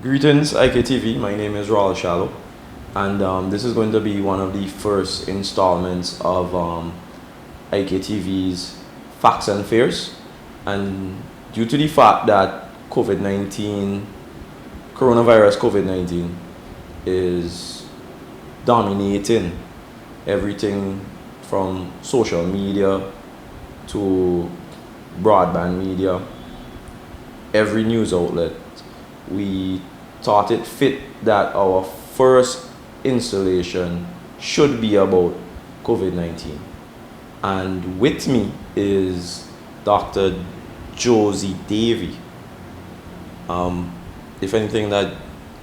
Greetings, IKTV. My name is Raul Shallow, and this is going to be one of the first installments of IKTV's Facts and Fears. And due to the fact that coronavirus COVID 19, is dominating everything from social media to broadband media, every news outlet, we thought it fit that our first installation should be about COVID 19. And with me is Dr. Josie Davy. If anything, that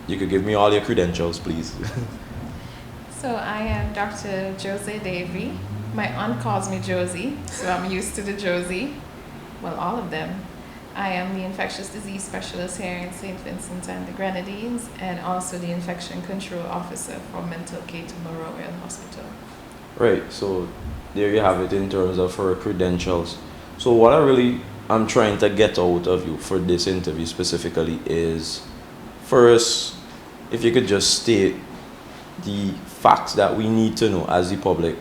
you could give me all your credentials, please. So I am Dr. Josie Davy. My aunt calls me Josie, so I'm used to the Josie. Well, all of them. I am the infectious disease specialist here in St. Vincent and the Grenadines, and also the infection control officer for Mental Care Memorial Hospital. Right, so there you have it in terms of her credentials. So what I'm trying to get out of you for this interview specifically is, first, if you could just state the facts that we need to know as the public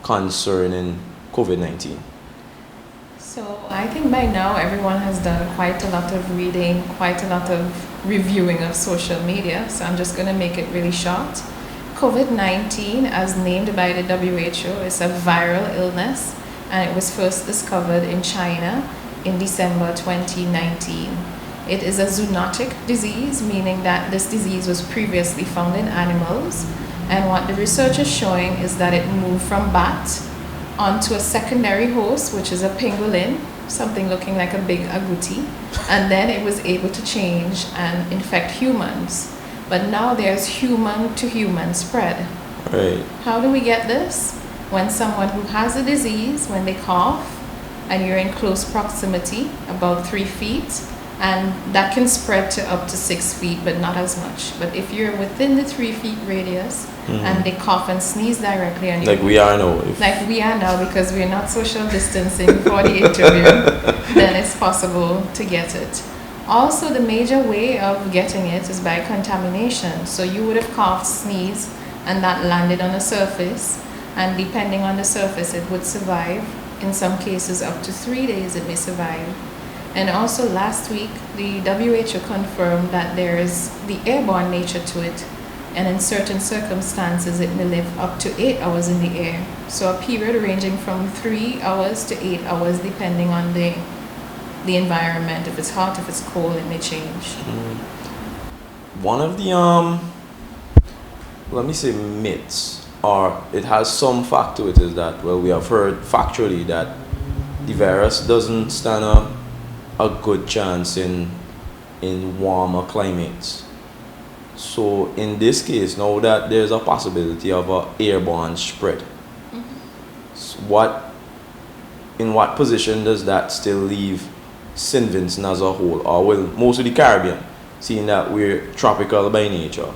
concerning COVID-19. So I think by now everyone has done quite a lot of reading, quite a lot of reviewing of social media, so I'm just going to make it really short. COVID-19, as named by the WHO, is a viral illness, and it was first discovered in China in December 2019. It is a zoonotic disease, meaning that this disease was previously found in animals, and what the research is showing is that it moved from bat onto a secondary host, which is a pangolin, something looking like a big agouti, and then it was able to change and infect humans. But now there's human to human spread. Right. How do we get this? When someone who has a disease, when they cough, and you're in close proximity, about 3 feet, and that can spread to up to 6 feet, but not as much. But if you're within the 3 feet radius, and they cough and sneeze directly on you, like we are now. like we are now, because we're not social distancing for the interview, then it's possible to get it. Also, the major way of getting it is by contamination. So you would have coughed, sneezed, and that landed on a surface, and depending on the surface, it would survive. In some cases, up to 3 days it may survive. And also last week, the WHO confirmed that there is the airborne nature to it, and in certain circumstances it may live up to 8 hours in the air. So a period ranging from 3 hours to 8 hours, depending on the environment. If it's hot, if it's cold, it may change. One of the let me say myths, or it has some fact to it, is that, well, we have heard factually that the virus doesn't stand a good chance in warmer climates. So in this case, now that there's a possibility of an airborne spread, in what position does that still leave St. Vincent as a whole, or well, most of the Caribbean, seeing that we're tropical by nature?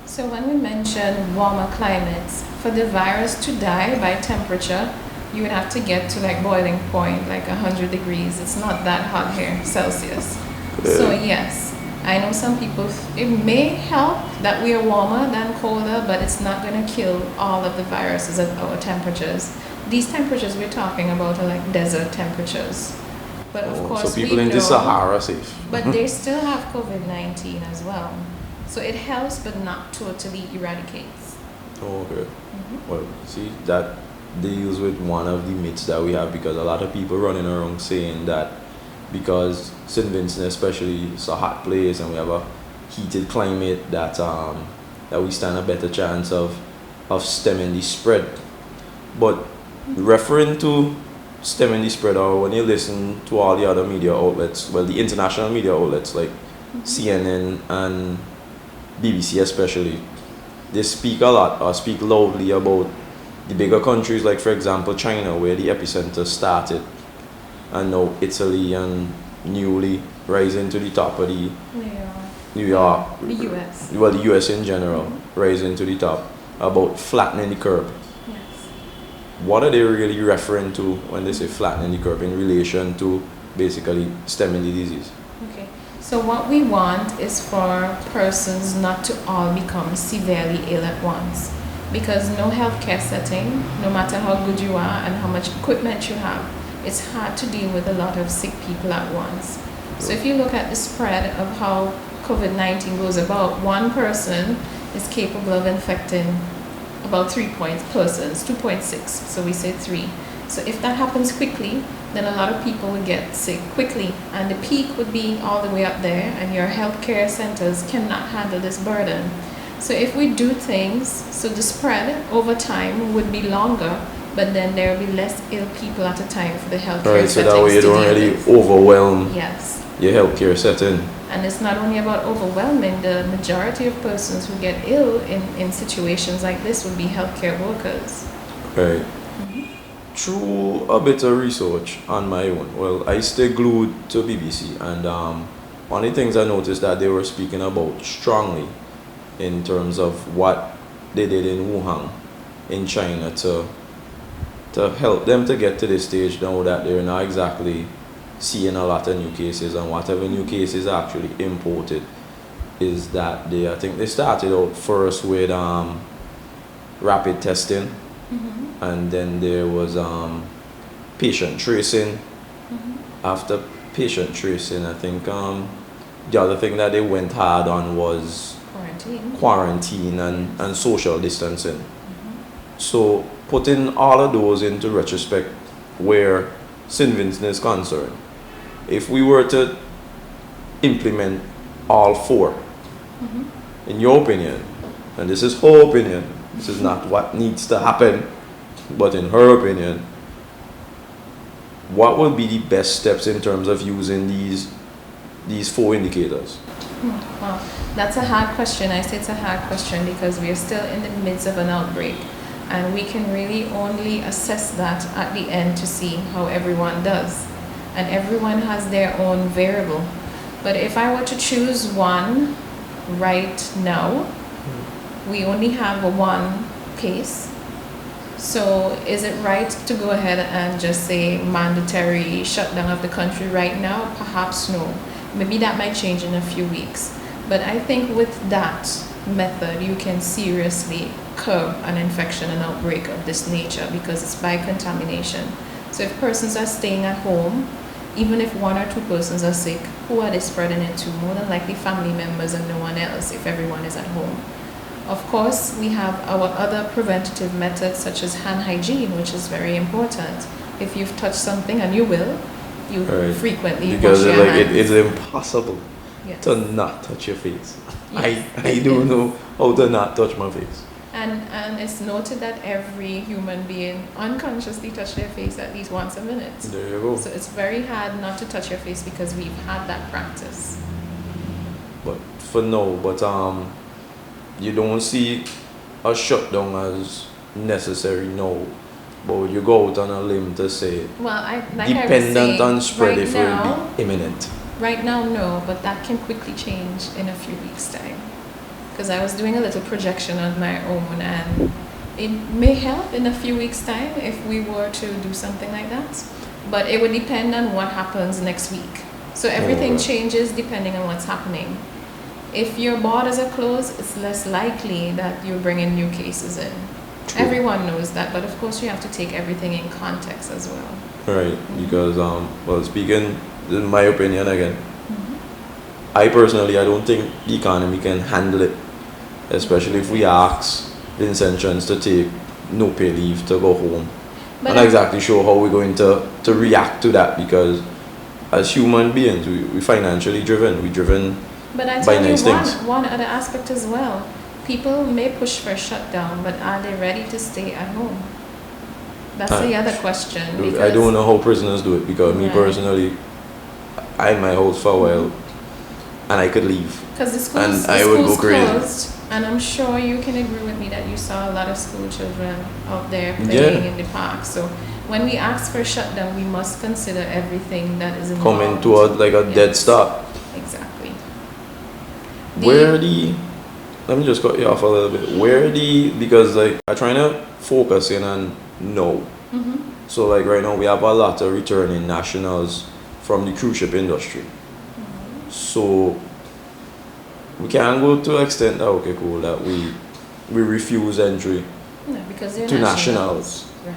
So when we mention warmer climates, for the virus to die by temperature, you would have to get to like boiling point, like 100 degrees. It's not that hot here, Celsius. So yes, I know some people, it may help that we are warmer than colder, but it's not going to kill all of the viruses at our temperatures. These temperatures we're talking about are like desert temperatures. But of course, so people we in know, the Sahara safe. but they still have COVID-19 as well. So it helps, but not totally eradicates. Okay. Well, see, that deals with one of the myths that we have, because a lot of people running around saying that because St. Vincent especially is a hot place and we have a heated climate, that that we stand a better chance of stemming the spread. But referring to stemming the spread, or when you listen to all the other media outlets, well, the international media outlets like CNN and BBC especially, they speak a lot, or speak loudly, about the bigger countries, like for example China, where the epicenter started, and now Italy, and newly rising to the top of the New York, the US. well, the US in general, rising to the top, about flattening the curve. Yes. What are they really referring to when they say flattening the curve in relation to basically stemming the disease? Okay. So what we want is for persons not to all become severely ill at once. Because no healthcare setting, no matter how good you are and how much equipment you have, it's hard to deal with a lot of sick people at once. So if you look at the spread of how COVID-19 goes about, one person is capable of infecting about 3 persons, 2.6, so we say 3. So if that happens quickly, then a lot of people would get sick quickly, and the peak would be all the way up there, and your healthcare centers cannot handle this burden. So if we do things, so the spread over time would be longer, but then there will be less ill people at a time for the healthcare Right, so settings that way you to don't deal really with. overwhelm Yes. your healthcare setting. And it's not only about overwhelming, the majority of persons who get ill in situations like this would be healthcare workers. Right. Through a bit of research on my own, well, I stay glued to BBC, and one of the things I noticed that they were speaking about strongly in terms of what they did in Wuhan, in China, to help them to get to this stage now that they're not exactly seeing a lot of new cases, and whatever new cases are actually imported, is that I think they started out first with rapid testing, and then there was patient tracing. After patient tracing, I think the other thing that they went hard on was quarantine and social distancing. So putting all of those into retrospect where St. Vincent is concerned, if we were to implement all four, in your opinion, and this is her opinion, this is not what needs to happen, but in her opinion, what would be the best steps in terms of using these four indicators? Well, that's a hard question. I say it's a hard question because we are still in the midst of an outbreak, and we can really only assess that at the end to see how everyone does. And everyone has their own variable. But if I were to choose one right now, we only have one case. So is it right to go ahead and just say mandatory shutdown of the country right now? Perhaps no. Maybe that might change in a few weeks. But I think with that method, you can seriously curb an infection and outbreak of this nature because it's by contamination. So if persons are staying at home, even if 1 or 2 persons are sick, who are they spreading it to? More than likely family members and no one else if everyone is at home. Of course, we have our other preventative methods such as hand hygiene, which is very important. If you've touched something, and you will, you frequently because wash your hands. it's impossible to not touch your face. Yes. I don't know how to not touch my face. And it's noted that every human being unconsciously touch their face at least once a minute. There you go. So it's very hard not to touch your face because we've had that practice. But for now, you don't see a shutdown as necessary now. But would you go out on a limb to say, well, dependent on spread, right if it will be imminent? Right now, no, but that can quickly change in a few weeks' time. Because I was doing a little projection on my own, and it may help in a few weeks' time if we were to do something like that. But it would depend on what happens next week. So everything changes depending on what's happening. If your borders are closed, it's less likely that you're bringing new cases in. True. Everyone knows that, but of course you have to take everything in context as well. Right, because, well, speaking in my opinion again, I personally, I don't think the economy can handle it, especially if we ask Vincentians to take no pay leave to go home. But I'm not exactly sure how we're going to react to that, because as human beings, we're financially driven. We're driven but I by tell nice you things. One other aspect as well. People may push for a shutdown, but are they ready to stay at home? That's the other question. I don't know how prisoners do it, because me personally, I'm in my house for a while, and I could leave. Because the schools, closed, and I'm sure you can agree with me that you saw a lot of school children out there playing in the park. So when we ask for a shutdown, we must consider everything that is involved. Coming to a dead stop. Exactly. Let me just cut you off a little bit. Because I'm trying to focus in on no. So like right now we have a lot of returning nationals from the cruise ship industry. So we can go to an extent that okay, cool, that we refuse entry No, because they're to nationals. nationals. Right.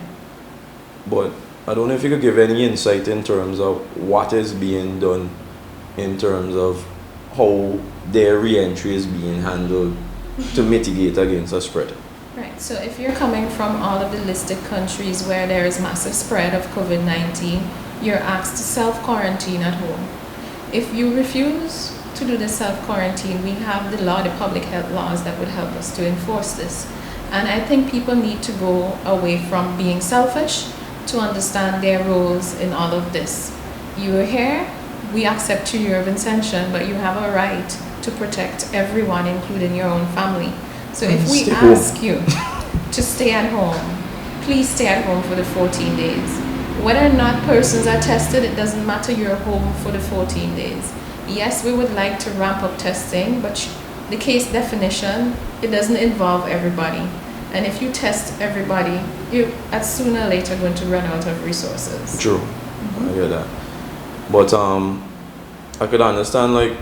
But I don't know if you could give any insight in terms of what is being done in terms of how their re-entry is being handled to mitigate against a spread. Right. So if you're coming from all of the listed countries where there is massive spread of COVID-19, you're asked to self-quarantine at home. If you refuse to do the self-quarantine, we have the law, the public health laws that would help us to enforce this. And I think people need to go away from being selfish to understand their roles in all of this. You are here, we accept your intention, but you have a right to protect everyone, including your own family. So if we Stay home. ask you to stay at home, please stay at home for the 14 days. Whether or not persons are tested, it doesn't matter, you're home for the 14 days. Yes, we would like to ramp up testing, but the case definition, it doesn't involve everybody. And if you test everybody, you at sooner or later going to run out of resources. True. I hear that. But I could understand like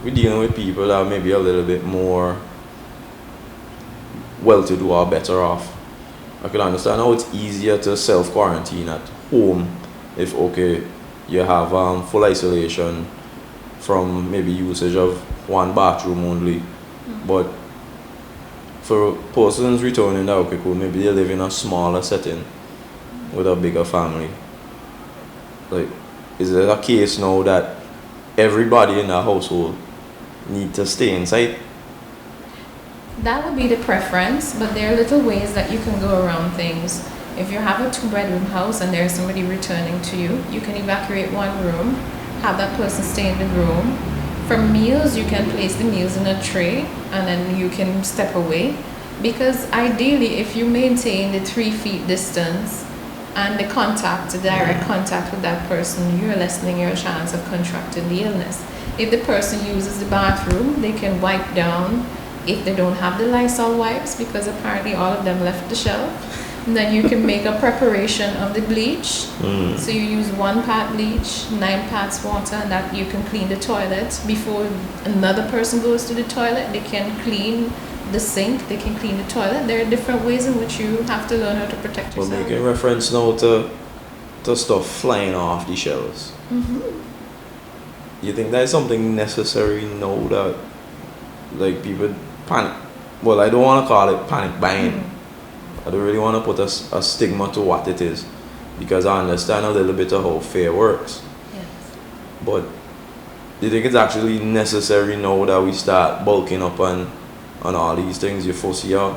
we're dealing with people that may be a little bit more well-to-do or better off. I could understand how it's easier to self-quarantine at home if okay you have full isolation from maybe usage of one bathroom only. But for persons returning that okay cool, maybe they live in a smaller setting with a bigger family. Like, is it a case now that everybody in the household need to stay inside? That would be the preference, but there are little ways that you can go around things. If you have a 2-bedroom house and there's somebody returning to you, you can evacuate one room, have that person stay in the room. For meals, you can place the meals in a tray and then you can step away. Because ideally, if you maintain the 3 feet distance and the contact, the direct contact with that person, you're lessening your chance of contracting the illness. If the person uses the bathroom, they can wipe down. If they don't have the Lysol wipes, because apparently all of them left the shelf, then you can make a preparation of the bleach. So you use 1 part bleach, 9 parts water, and that you can clean the toilet. Before another person goes to the toilet, they can clean the sink, they can clean the toilet. There are different ways in which you have to learn how to protect We're yourself. making reference now to stuff flying off the shelves. You think that is something necessary now that like people panic? Well, I don't want to call it panic buying. I don't really want to put a stigma to what it is because I understand a little bit of how fear works. Yes. But do you think it's actually necessary now that we start bulking up on all these things? You foresee a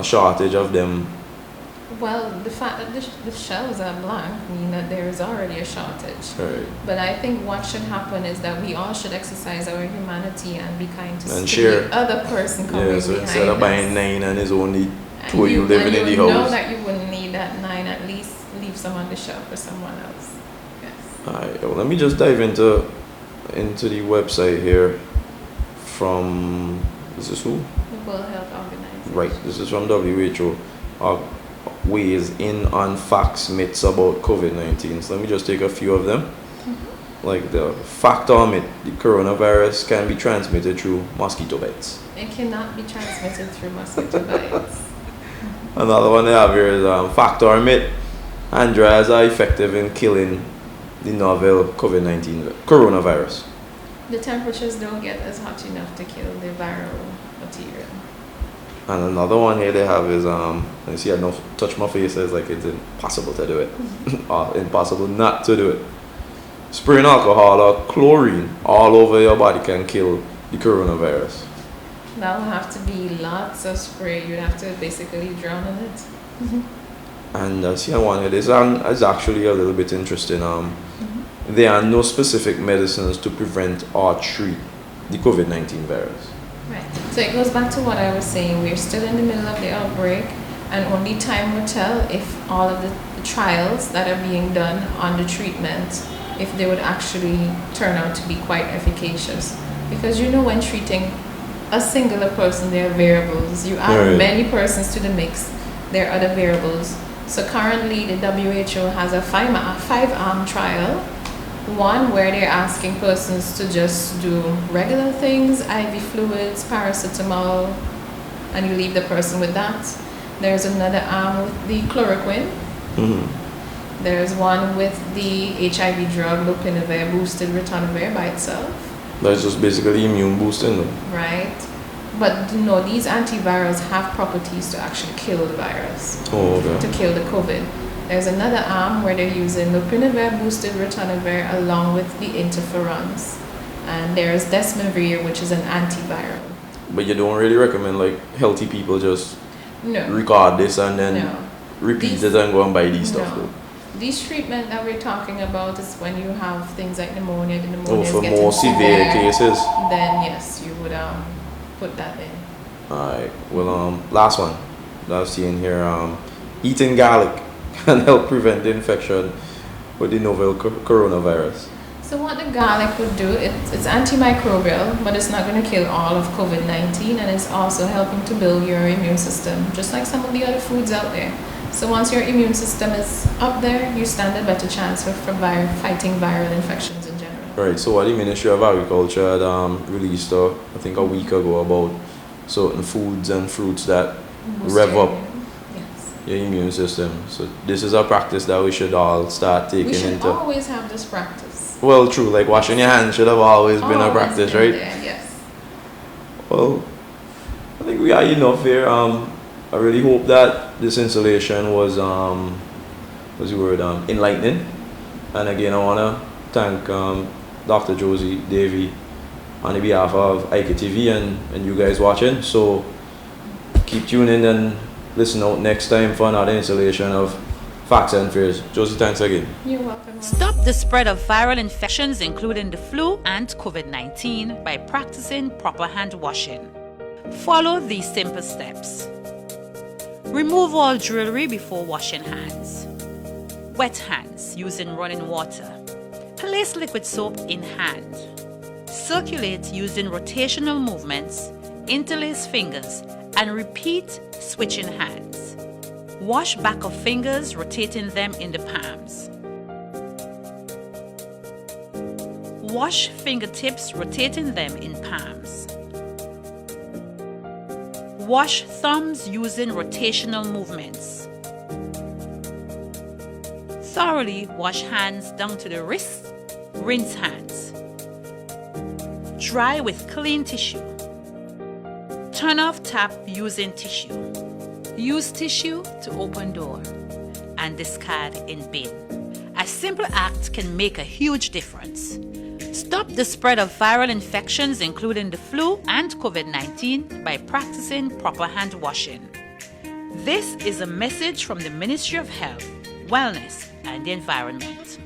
shortage of them? Well, the fact that the shelves are blank mean that there is already a shortage. Right. But I think what should happen is that we all should exercise our humanity and be kind to And the share. other person coming Yeah, so behind instead of us. buying 9 and it's only And 2 of you living in the you know house. that you wouldn't need that 9, at least leave some on the shelf for someone else. Yes. Alright, well, let me just dive into the website here from, this is who? The World Health Organization. Right, this is from WHO. Weighs in on facts, myths about COVID-19. So let me just take a few of them. Like the fact or myth, the coronavirus can be transmitted through mosquito bites. It cannot be transmitted through mosquito bites. Another one they have here is fact or myth, hand dryers are effective in killing the novel COVID-19 coronavirus. The temperatures don't get as hot enough to kill the viral material. And another one here they have is you see I don't touch my face, it's like it's impossible to do it. Or impossible not to do it. Spraying alcohol or chlorine all over your body can kill the coronavirus. That will have to be lots of spray. You'd have to basically drown in it. And see one here, this one is actually a little bit interesting. There are no specific medicines to prevent or treat the COVID-19 virus. Right. So it goes back to what I was saying. We're still in the middle of the outbreak, and only time will tell if all of the trials that are being done on the treatment, if they would actually turn out to be quite efficacious. Because you know, when treating a singular person, there are variables. You add Right. many persons to the mix, there are other variables. So currently, the WHO has a 5-arm trial One where they're asking persons to just do regular things, IV fluids, paracetamol, and you leave the person with that. There's another arm with the chloroquine. There's one with the HIV drug, lopinavir, boosted ritonavir by itself. That's just basically immune boosting, though. Right. But no, these antivirals have properties to actually kill the virus, Oh, okay. to kill the COVID. There's another arm where they're using lopinavir, boosted ritonavir, along with the interferons. And there's desmavir, which is an antiviral. But you don't really recommend like healthy people just No. record this and then No. repeat These- it and go and buy these stuff, No. though. These treatment that we're talking about is when you have things like pneumonia, the Oh, pneumonia is for getting more severe cases. then yes, you would put that in. Alright, well, last one that I've seen here, eating garlic can help prevent the infection with the novel coronavirus. So what the garlic would do, it's antimicrobial, but it's not going to kill all of COVID-19, and it's also helping to build your immune system, just like some of the other foods out there. So once your immune system is up there, you stand a better chance for fighting viral infections in general. Right, so what the Ministry of Agriculture had released, I think a week ago, about certain foods and fruits that Boost rev your up Yes. your immune system. So this is a practice that we should all start taking We should into. always have this practice. Well, true, like washing your hands should have always been a Always practice, been right? there, yes. Well, I think we are enough here. I really hope that this installation was what's the word, enlightening. And again, I want to thank Dr. Josie Davy on the behalf of IK TV and you guys watching. So keep tuning and listen out next time for another installation of Facts and Fears. Josie, thanks again. You're welcome. Stop the spread of viral infections, including the flu and COVID-19, by practicing proper hand washing. Follow these simple steps. Remove all jewelry before washing hands. Wet hands using running water. Place liquid soap in hand. Circulate using rotational movements, interlace fingers, and repeat switching hands. Wash back of fingers, rotating them in the palms. Wash fingertips, rotating them in palms. Wash thumbs using rotational movements. Thoroughly wash hands down to the wrists. Rinse hands. Dry with clean tissue. Turn off tap using tissue. Use tissue to open door and discard in bin. A simple act can make a huge difference. Stop the spread of viral infections, including the flu and COVID-19, by practicing proper hand washing. This is a message from the Ministry of Health, Wellness and the Environment.